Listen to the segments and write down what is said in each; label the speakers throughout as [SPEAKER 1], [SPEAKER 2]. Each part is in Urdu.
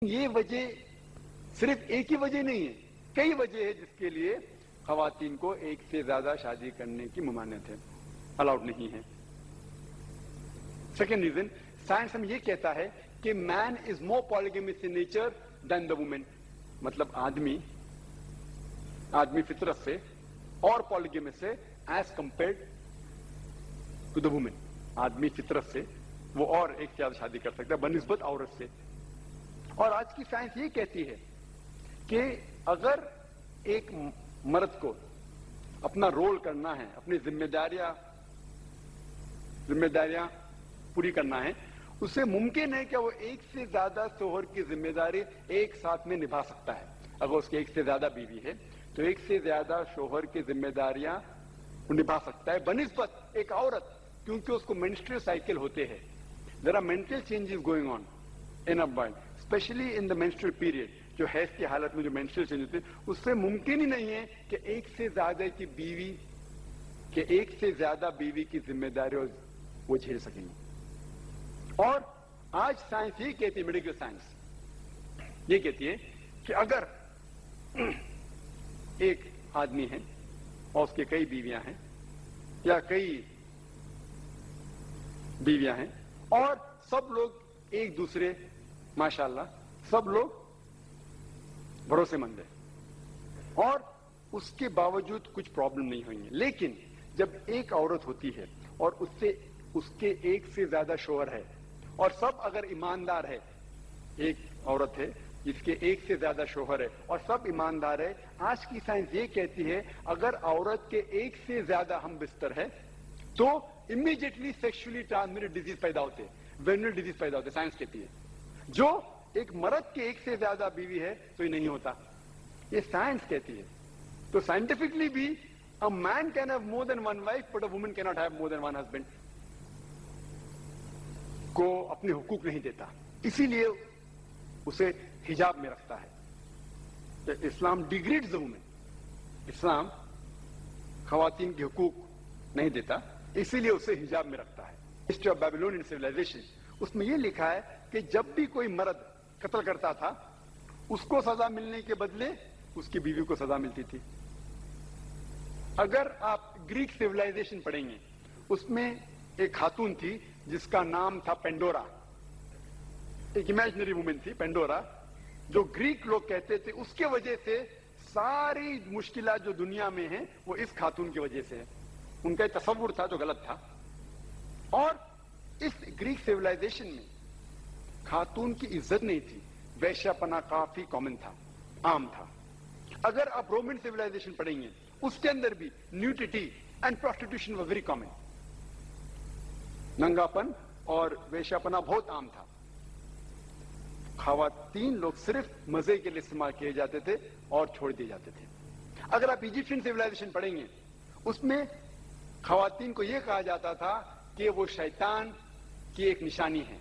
[SPEAKER 1] یہ وجہ صرف ایک ہی وجہ نہیں ہے، کئی وجہ ہے جس کے لیے خواتین کو ایک سے زیادہ شادی کرنے کی ممانعت ہے، الاؤڈ نہیں ہے۔ سیکنڈ ریزن، سائنس ہم یہ کہتا ہے کہ مین از مور پالیگیمس in nature then the woman, مطلب آدمی فطرت سے اور پالیگیمس سے as compared to the woman, آدمی فطرت سے وہ اور ایک سے زیادہ شادی کر سکتا ہے بنسبت عورت سے۔ اور آج کی سائنس یہ کہتی ہے کہ اگر ایک مرد کو اپنا رول کرنا ہے، اپنی ذمہ داریاں پوری کرنا ہے، اسے ممکن ہے کہ وہ ایک سے زیادہ شوہر کی ذمہ داری ایک ساتھ میں نبھا سکتا ہے۔ اگر اس کی ایک سے زیادہ بیوی ہے تو ایک سے زیادہ شوہر کی ذمہ داریاں وہ نبھا سکتا ہے بنسبت ایک عورت، کیونکہ اس کو مینسٹریل سائیکل ہوتے ہیں۔ There are mental changes going on in a boy, especially in the menstrual period, جو حیض کی حالت میں جو مینسٹریل چینج ہوتے ہیں، اس سے ممکن ہی نہیں ہے کہ ایک سے زیادہ بیوی کی ذمہ داری وہ جھیل سکیں گے۔ اور آج سائنس یہ کہتی ہے، میڈیکل سائنس یہ کہتی ہے کہ اگر ایک آدمی ہے اور اس کے کئی بیویاں ہیں یا کئی بیویاں ہیں اور سب لوگ ایک دوسرے ماشاءاللہ سب لوگ بھروسے مند ہیں اور اس کے باوجود کچھ پرابلم نہیں ہوئی ہیں، لیکن جب ایک عورت ہوتی ہے اور اس کے ایک سے زیادہ شوہر ہے اور سب اگر ایماندار ہے، ایک عورت ہے جس کے ایک سے زیادہ شوہر ہے اور سب ایماندار ہے، آج کی سائنس یہ کہتی ہے اگر عورت کے ایک سے زیادہ ہم بستر ہے تو امیڈیٹلی سیکشولی ٹرانسمیٹڈ ڈیزیز پیدا ہوتے ہیں، وینرل ڈیزیز پیدا ہوتے ہیں، سائنس کہتی ہے۔ جو ایک مرد کے ایک سے زیادہ بیوی ہے تو یہ نہیں ہوتا، یہ سائنس کہتی ہے۔ تو سائنٹیفکلی بھی a man can have more than one wife but a woman cannot have more than one husband کو اپنے حقوق نہیں دیتا، اسی لیے اسے حجاب میں رکھتا ہے۔ اسلام ڈیگریڈز دا وومن، اسلام خواتین کے حقوق نہیں دیتا، اسی لیے اسے حجاب میں رکھتا ہے۔ ہسٹری آف بیبلونین سیویلائزیشن، اس میں یہ لکھا ہے کہ جب بھی کوئی مرد قتل کرتا تھا اس کو سزا ملنے کے بدلے اس کی بیوی کو سزا ملتی تھی۔ اگر آپ گریک سیویلائزیشن پڑھیں گے، اس میں ایک خاتون تھی جس کا نام تھا پینڈورا، ایک امیجنری وومن تھی پینڈورا، جو گریک لوگ کہتے تھے اس کے وجہ سے ساری مشکلات جو دنیا میں ہیں وہ اس خاتون کی وجہ سے ہے۔ ان کا ایک تصور تھا جو غلط تھا، اور اس گریک سیویلائزیشن میں خاتون کی عزت نہیں تھی، ویشیا پنا کافی کامن تھا، عام تھا۔ اگر آپ رومن سیویلائزیشن پڑھیں گے اس کے اندر بھی nudity and prostitution was very common, ننگاپن اور ویشیا پنا بہت عام تھا۔ خواتین لوگ صرف مزے کے لیے استعمال کیے جاتے تھے اور چھوڑ دیے جاتے تھے۔ اگر آپ ایجپشین سیویلائزیشن پڑھیں گے اس میں خواتین کو یہ کہا جاتا تھا کہ وہ شیطان کی ایک نشانی ہے۔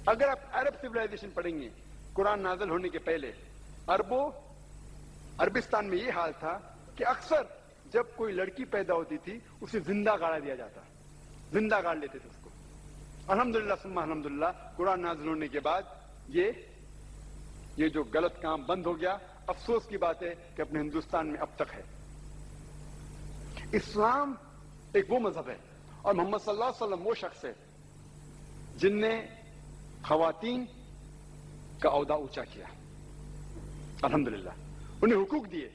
[SPEAKER 1] اگر آپ عرب سیویلائزیشن پڑھیں گے، قرآن نازل ہونے کے پہلے عربستان میں یہ حال تھا کہ اکثر جب کوئی لڑکی پیدا ہوتی تھی اسے زندہ گاڑا دیا جاتا، زندہ گاڑ لیتے تھے اس کو۔ الحمدللہ ثم الحمدللہ قرآن نازل ہونے کے بعد یہ جو غلط کام بند ہو گیا۔ افسوس کی بات ہے کہ اپنے ہندوستان میں اب تک ہے۔ اسلام ایک وہ مذہب ہے اور محمد صلی اللہ علیہ وسلم وہ شخص ہے جن نے خواتین کا عہدہ اونچا کیا، الحمدللہ انہیں حقوق دیے،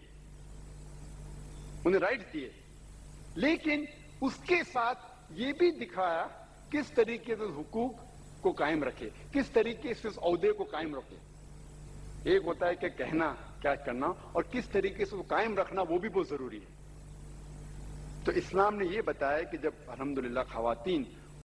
[SPEAKER 1] انہیں رائٹس دیے، لیکن اس کے ساتھ یہ بھی دکھایا کس طریقے سے حقوق کو قائم رکھے، کس طریقے سے اس عہدے کو قائم رکھے۔ ایک ہوتا ہے کہ کہنا کیا کرنا اور کس طریقے سے وہ قائم رکھنا، وہ بھی بہت ضروری ہے۔ تو اسلام نے یہ بتایا کہ جب الحمدللہ خواتین